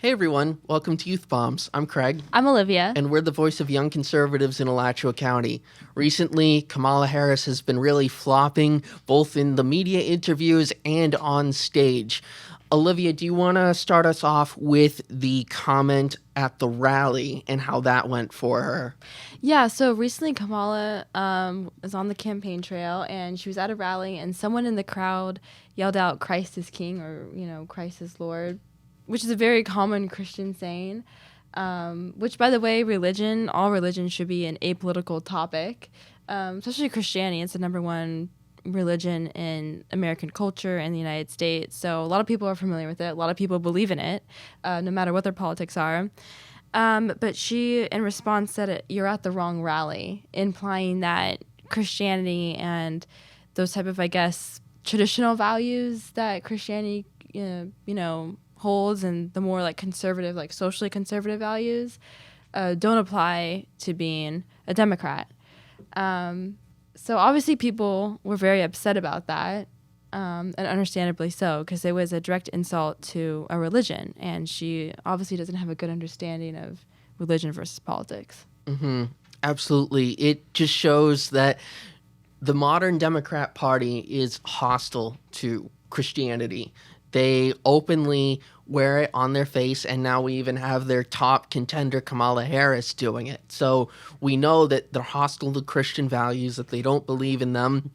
Hey everyone, welcome to Youth Bombs. I'm Craig. I'm Olivia. And we're the voice of young conservatives in Alachua County. Recently, Kamala Harris has been really flopping, both in the media interviews and on stage. Olivia, do you want to start us off with the comment at the rally and how that went for her? Yeah, so recently Kamala was on the campaign trail and she was at a rally and someone in the crowd yelled out, "Christ is King," or, "Christ is Lord," which is a very common Christian saying, which, by the way, all religion should be an apolitical topic, especially Christianity. It's the number one religion in American culture in the United States. So a lot of people are familiar with it. A lot of people believe in it, no matter what their politics are. But she, in response, said, "You're at the wrong rally," implying that Christianity and those type of, I guess, traditional values that Christianity, holds, and the more like conservative, like socially conservative values, don't apply to being a Democrat. So obviously people were very upset about that, and understandably so, because it was a direct insult to a religion, and she obviously doesn't have a good understanding of religion versus politics. Mm-hmm. Absolutely. It just shows that the modern Democrat Party is hostile to Christianity. They openly wear it on their face, and now we even have their top contender, Kamala Harris, doing it. So we know that they're hostile to Christian values, that they don't believe in them.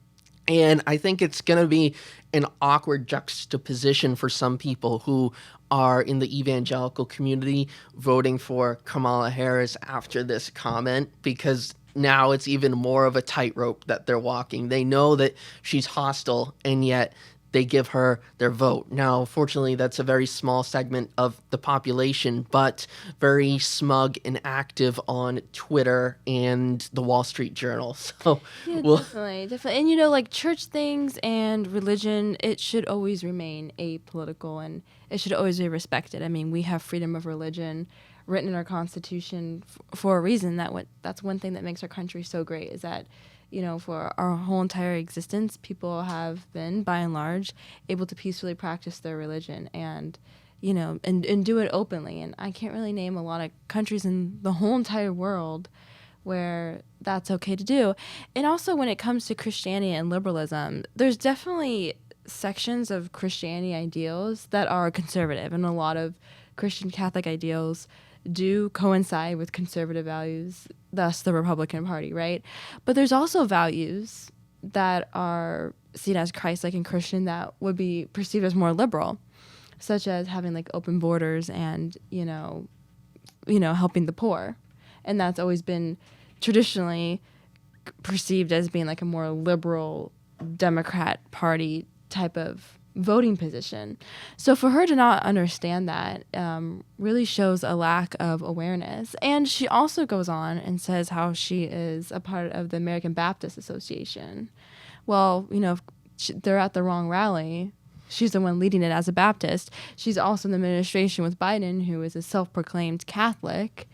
And I think it's going to be an awkward juxtaposition for some people who are in the evangelical community voting for Kamala Harris after this comment, because now it's even more of a tightrope that they're walking. They know that she's hostile, and yet they give her their vote. Now, fortunately, that's a very small segment of the population, but very smug and active on Twitter and the Wall Street Journal. So, yeah, definitely. And like church things and religion, it should always remain apolitical, and it should always be respected. I mean, we have freedom of religion written in our Constitution for a reason. That's one thing that makes our country so great, is that for our whole entire existence, people have been, by and large, able to peacefully practice their religion and do it openly. And I can't really name a lot of countries in the whole entire world where that's okay to do. And also, when it comes to Christianity and liberalism, there's definitely sections of Christianity ideals that are conservative, and a lot of Christian Catholic ideals do coincide with conservative values, thus the Republican Party, right? But there's also values that are seen as Christ-like and Christian that would be perceived as more liberal, such as having like open borders and, helping the poor. And that's always been traditionally perceived as being like a more liberal Democrat Party type of voting position. So for her to not understand that really shows a lack of awareness. And she also goes on and says how she is a part of the American Baptist Association. Well, if they're at the wrong rally, she's the one leading it as a Baptist. She's also in the administration with Biden, who is a self-proclaimed Catholic.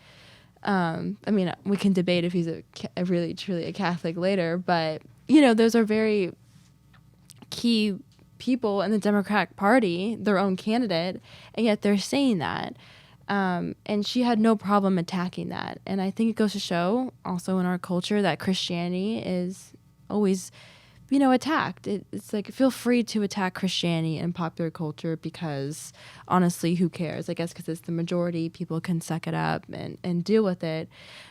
We can debate if he's a really, truly a Catholic later, but, those are very key people in the Democratic Party, their own candidate, and yet they're saying that. And she had no problem attacking that. And I think it goes to show also in our culture that Christianity is always, attacked. It's like, feel free to attack Christianity in popular culture because, honestly, who cares? I guess because it's the majority, people can suck it up and deal with it.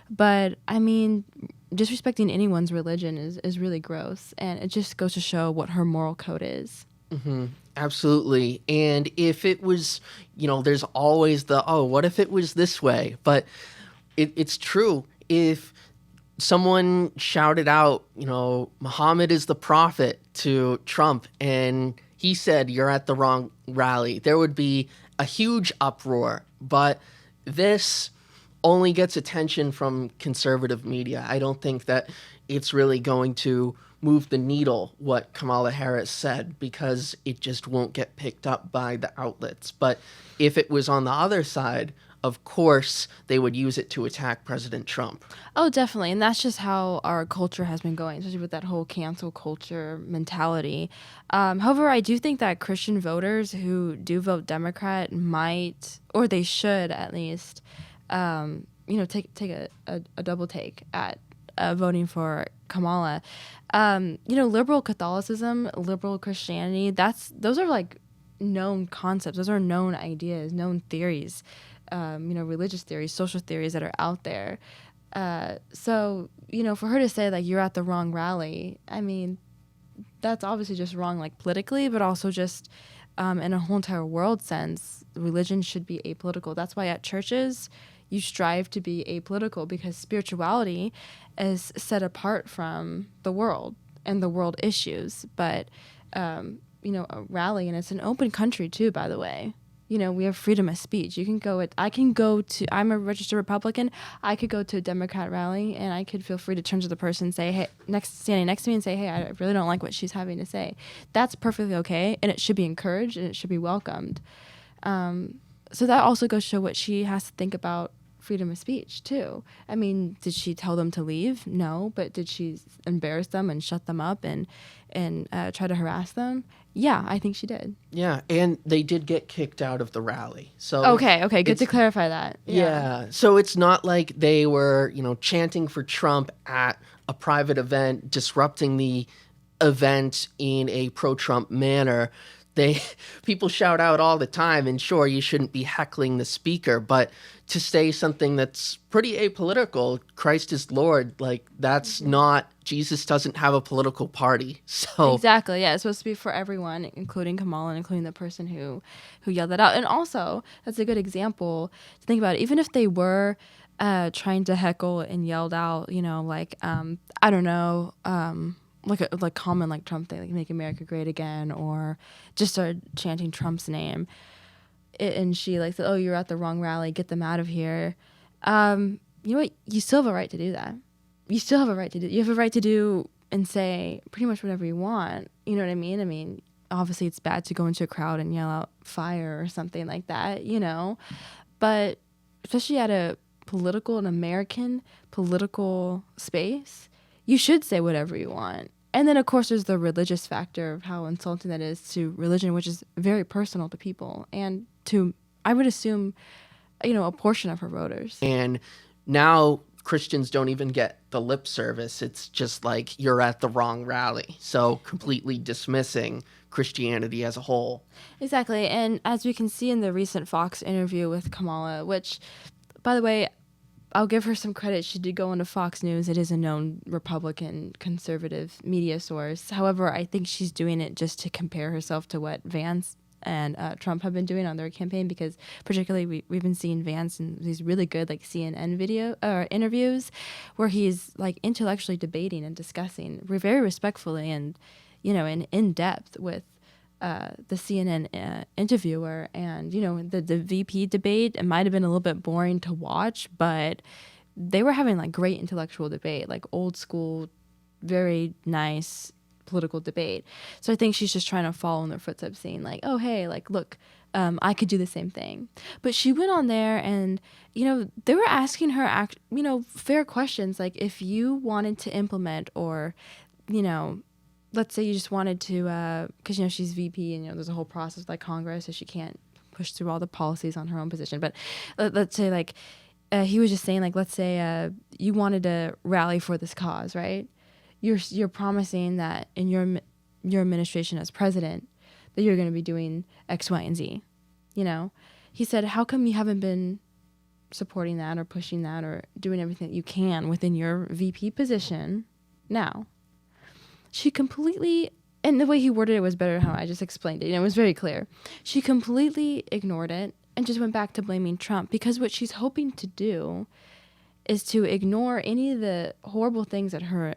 But, disrespecting anyone's religion is really gross. And it just goes to show what her moral code is. Mm-hmm. Absolutely. And if it was, there's always what if it was this way? But it's true. If someone shouted out, Muhammad is the prophet to Trump, and he said, "You're at the wrong rally," there would be a huge uproar. But this only gets attention from conservative media. I don't think that it's really going to move the needle what Kamala Harris said, because it just won't get picked up by the outlets. But if it was on the other side of course they would use it to attack President Trump. Oh, definitely. And that's just how our culture has been going, especially with that whole cancel culture mentality. However, I do think that Christian voters who do vote Democrat might, or they should at least, take a double take at voting for Kamala. Liberal Catholicism, liberal Christianity, those are like known concepts. Those are known ideas, known theories, religious theories, social theories that are out there. So, for her to say like you're at the wrong rally, I mean, that's obviously just wrong, like politically, but also just in a whole entire world sense, religion should be apolitical. That's why at churches, you strive to be apolitical, because spirituality is set apart from the world and the world issues. But, a rally, and it's an open country too, by the way. We have freedom of speech. I'm a registered Republican. I could go to a Democrat rally and I could feel free to turn to the person and say, hey, standing next to me and say, hey, I really don't like what she's having to say. That's perfectly okay. And it should be encouraged and it should be welcomed. So that also goes to show what she has to think about freedom of speech too. I mean, did she tell them to leave? No. But did she embarrass them and shut them up and try to harass them? Yeah, I think she did. Yeah, and they did get kicked out of the rally. So okay, good to clarify that. Yeah, so it's not like they were, chanting for Trump at a private event, disrupting the event in a pro-Trump manner. People shout out all the time, and sure, you shouldn't be heckling the speaker, but to say something that's pretty apolitical, Christ is Lord, like that's not, Jesus doesn't have a political party. So exactly, yeah, it's supposed to be for everyone, including Kamala, including the person who yelled that out. And also, that's a good example to think about. Even if they were trying to heckle and yelled out, I don't know, like common like Trump thing, like "Make America Great Again," or just started chanting Trump's name, and she like said, "Oh, you're at the wrong rally. Get them out of here." You know what? You still have a right to do that. You still have a right to do. You have a right to do and say pretty much whatever you want. You know what I mean? I mean, obviously it's bad to go into a crowd and yell out "fire" or something like that. But especially at an American political space, you should say whatever you want. And then, of course, there's the religious factor of how insulting that is to religion, which is very personal to people and to, I would assume, a portion of her voters. And now Christians don't even get the lip service. It's just like you're at the wrong rally. So completely dismissing Christianity as a whole. Exactly. And as we can see in the recent Fox interview with Kamala, which, by the way, I'll give her some credit. She did go into Fox News. It is a known Republican conservative media source. However, I think she's doing it just to compare herself to what Vance and Trump have been doing on their campaign, because particularly we've been seeing Vance in these really good like CNN interviews where he's like intellectually debating and discussing very respectfully and and in depth with the CNN interviewer. And the VP debate, it might have been a little bit boring to watch, but they were having like great intellectual debate, like old school, very nice political debate. So I think she's just trying to follow in their footsteps, saying like, oh hey, like look, I could do the same thing. But she went on there and they were asking her fair questions, like if you wanted to implement, or let's say you just wanted to, because she's VP and there's a whole process like Congress, so she can't push through all the policies on her own position. But let's say like he was just saying like, let's say you wanted to rally for this cause, right? You're promising that in your administration as president that you're going to be doing X, Y, and Z. He said, how come you haven't been supporting that or pushing that or doing everything that you can within your VP position now? She completely, and the way he worded it was better than how I just explained it. It was very clear. She completely ignored it and just went back to blaming Trump, because what she's hoping to do is to ignore any of the horrible things that her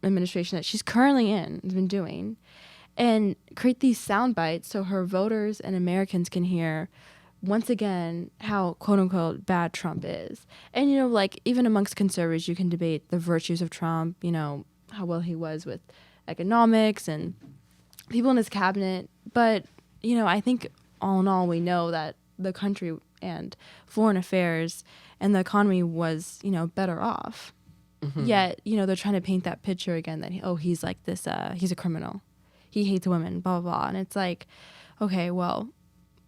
administration that she's currently in has been doing, and create these sound bites so her voters and Americans can hear once again how quote unquote bad Trump is. And like even amongst conservatives, you can debate the virtues of Trump, how well he was with economics and people in his cabinet, but I think all in all we know that the country and foreign affairs, and the economy was, better off. Yet, they're trying to paint that picture again that, he's like this, he's a criminal. He hates women, blah, blah, blah. And it's like, okay, well,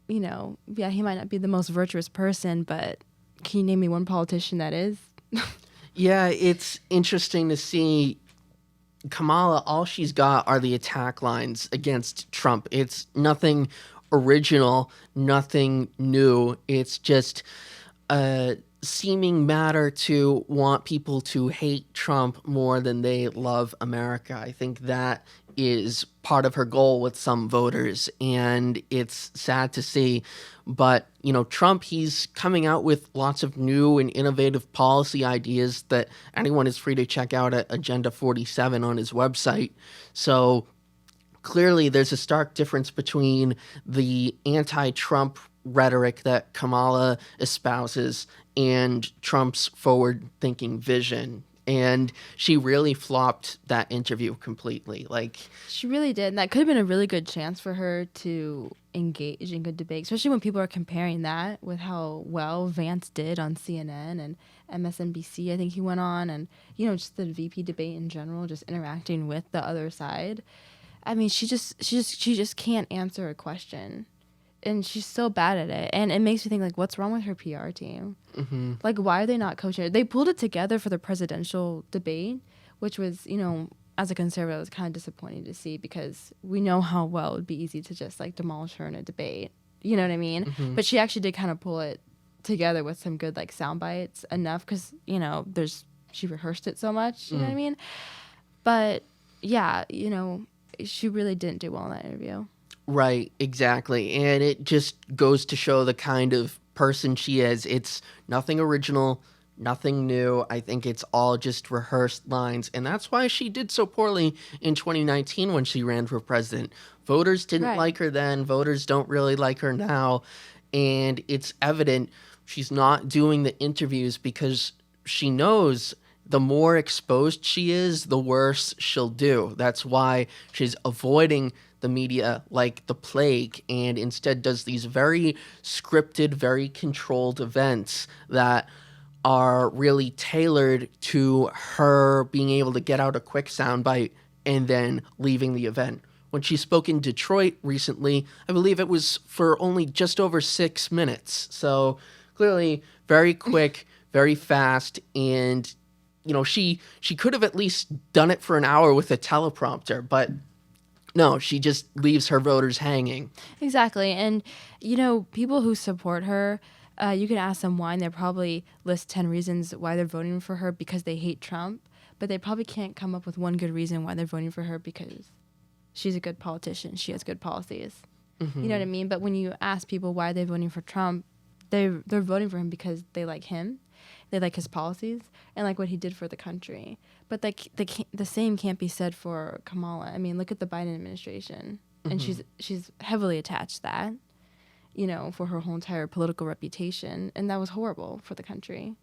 yeah, he might not be the most virtuous person, but can you name me one politician that is? Yeah, it's interesting to see Kamala, all she's got are the attack lines against Trump. It's nothing original, nothing new. It's just a seeming matter to want people to hate Trump more than they love America. I think that is part of her goal with some voters, and it's sad to see. But, Trump, he's coming out with lots of new and innovative policy ideas that anyone is free to check out at Agenda 47 on his website. So clearly there's a stark difference between the anti-Trump rhetoric that Kamala espouses and Trump's forward-thinking vision. And she really flopped that interview completely. She really did. And that could have been a really good chance for her to engage in good debate, especially when people are comparing that with how well Vance did on CNN and MSNBC. I think he went on, and just the VP debate in general, just interacting with the other side. I mean, she just can't answer a question. And she's so bad at it. And it makes me think, what's wrong with her PR team? Mm-hmm. Why are they not coaching her? They pulled it together for the presidential debate, which was, as a conservative, it was kind of disappointing to see because we know how well it would be easy to just, demolish her in a debate. You know what I mean? Mm-hmm. But she actually did kind of pull it together with some good, sound bites enough because, she rehearsed it so much. You know what I mean? But, yeah, she really didn't do well in that interview. Right, exactly. And it just goes to show the kind of person she is. It's nothing original, nothing new. I think it's all just rehearsed lines. And that's why she did so poorly in 2019 when she ran for president. Voters didn't like her then. Voters don't really like her now. And it's evident she's not doing the interviews because she knows the more exposed she is, the worse she'll do. That's why she's avoiding the media like the plague and instead does these very scripted, very controlled events that are really tailored to her being able to get out a quick soundbite and then leaving the event. When she spoke in Detroit recently, I believe it was for only just over 6 minutes. So clearly very quick, very fast, and she could have at least done it for an hour with a teleprompter, but no, she just leaves her voters hanging. Exactly. And, people who support her, you can ask them why, and they'll probably list 10 reasons why they're voting for her because they hate Trump, but they probably can't come up with one good reason why they're voting for her because she's a good politician. She has good policies. Mm-hmm. You know what I mean? But when you ask people why they're voting for Trump, they're voting for him because they like him. They like his policies and like what he did for the country. But the same can't be said for Kamala. I mean, look at the Biden administration. Mm-hmm. And she's heavily attached to that, for her whole entire political reputation. And that was horrible for the country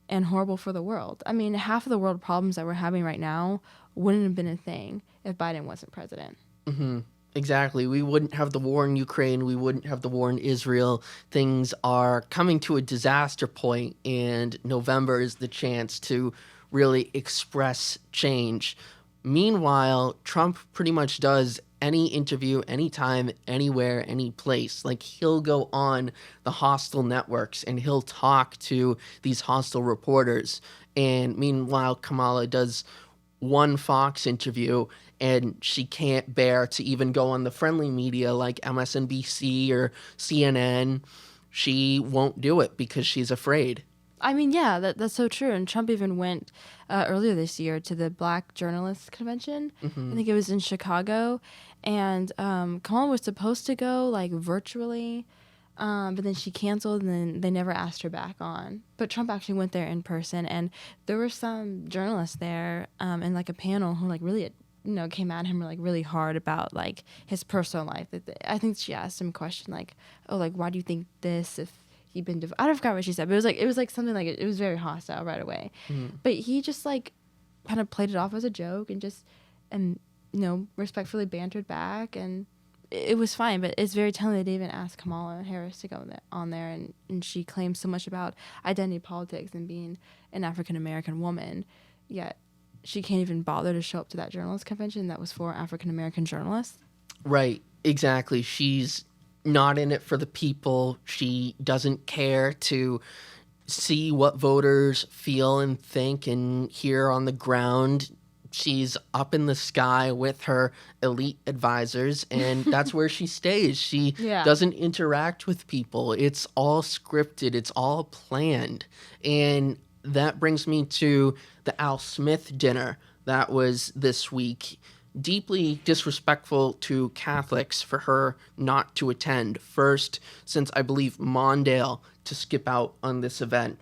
and horrible for the world. I mean, half of the world problems that we're having right now wouldn't have been a thing if Biden wasn't president. Mm-hmm. Exactly. We wouldn't have the war in Ukraine. We wouldn't have the war in Israel. Things are coming to a disaster point, and November is the chance to really express change. Meanwhile, Trump pretty much does any interview, anytime, anywhere, any place. He'll go on the hostile networks and he'll talk to these hostile reporters. And meanwhile, Kamala does one Fox interview and she can't bear to even go on the friendly media like MSNBC or CNN. She won't do it because she's afraid. I mean, yeah, that's so true. And Trump even went earlier this year to the Black Journalists Convention. Mm-hmm. I think it was in Chicago. And Kamala was supposed to go virtually, but then she canceled and then they never asked her back on. But Trump actually went there in person. And there were some journalists there and a panel who really came at him really hard about his personal life. I think she asked him a question why do you think this if he'd been I forgot what she said, but it was something it was very hostile right away. Mm-hmm. But he just kind of played it off as a joke and just respectfully bantered back, and it was fine, but it's very telling they even asked Kamala Harris to go on there, and she claims so much about identity politics and being an African-American woman, yet she can't even bother to show up to that journalist convention that was for African-American journalists. Right, exactly. She's not in it for the people. She doesn't care to see what voters feel and think and hear on the ground. She's up in the sky with her elite advisors, and that's where she stays. She doesn't interact with people. It's all scripted. It's all planned. And that brings me to the Al Smith dinner that was this week. Deeply disrespectful to Catholics for her not to attend. First, since I believe Mondale to skip out on this event.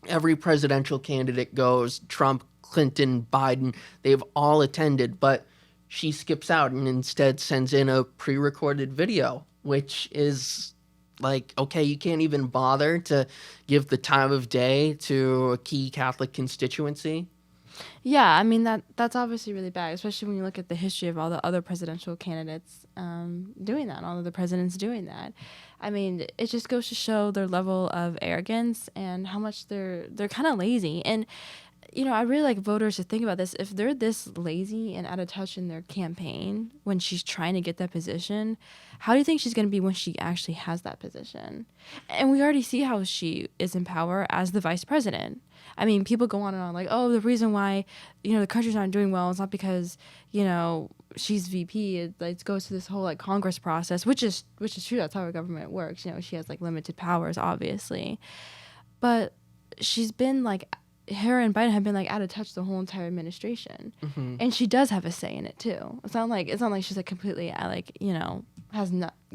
Every presidential candidate goes, Trump, Clinton, Biden, they've all attended, but she skips out and instead sends in a pre-recorded video, which is like, okay, you can't even bother to give the time of day to a key Catholic constituency. Yeah, I mean, that's obviously really bad, especially when you look at the history of all the other presidential candidates doing that, all of the presidents doing that. I mean, it just goes to show their level of arrogance and how much they're kind of lazy. And, you know, I really like voters to think about this. If they're this lazy and out of touch in their campaign when she's trying to get that position, how do you think she's going to be when she actually has that position? And we already see how she is in power as the vice president. I mean, people go on and on like, oh, the reason why, you know, the country's not doing well is not because, you know, she's VP. It goes through this whole like Congress process, which is true. That's how our government works. You know, she has like limited powers, obviously, but she's been like, her and Biden have been like out of touch the whole entire administration, and she does have a say in it too. It's not like she's like completely like, you know,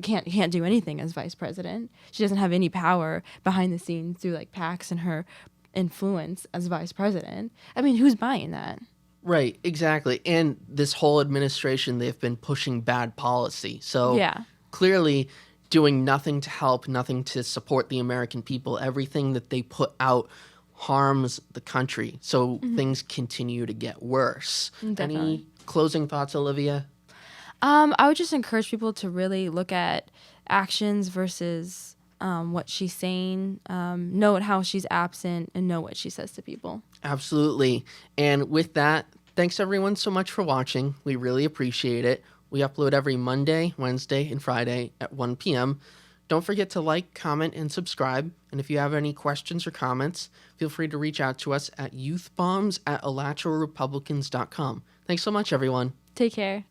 can't do anything as vice president. She doesn't have any power behind the scenes through like PACs and her influence as vice president. I mean, who's buying that? Right, exactly. And this whole administration, they've been pushing bad policy. So clearly doing nothing to help, nothing to support the American people. Everything that they put out harms the country. So things continue to get worse. Definitely. Any closing thoughts, Olivia? I would just encourage people to really look at actions versus what she's saying, note how she's absent, and know what she says to people. Absolutely. And with that, thanks everyone so much for watching. We really appreciate it. We upload every Monday, Wednesday, and Friday at 1 p.m. Don't forget to like, comment, and subscribe. And if you have any questions or comments, feel free to reach out to us at youthbombs@alatrorepublicans.com. Thanks so much, everyone. Take care.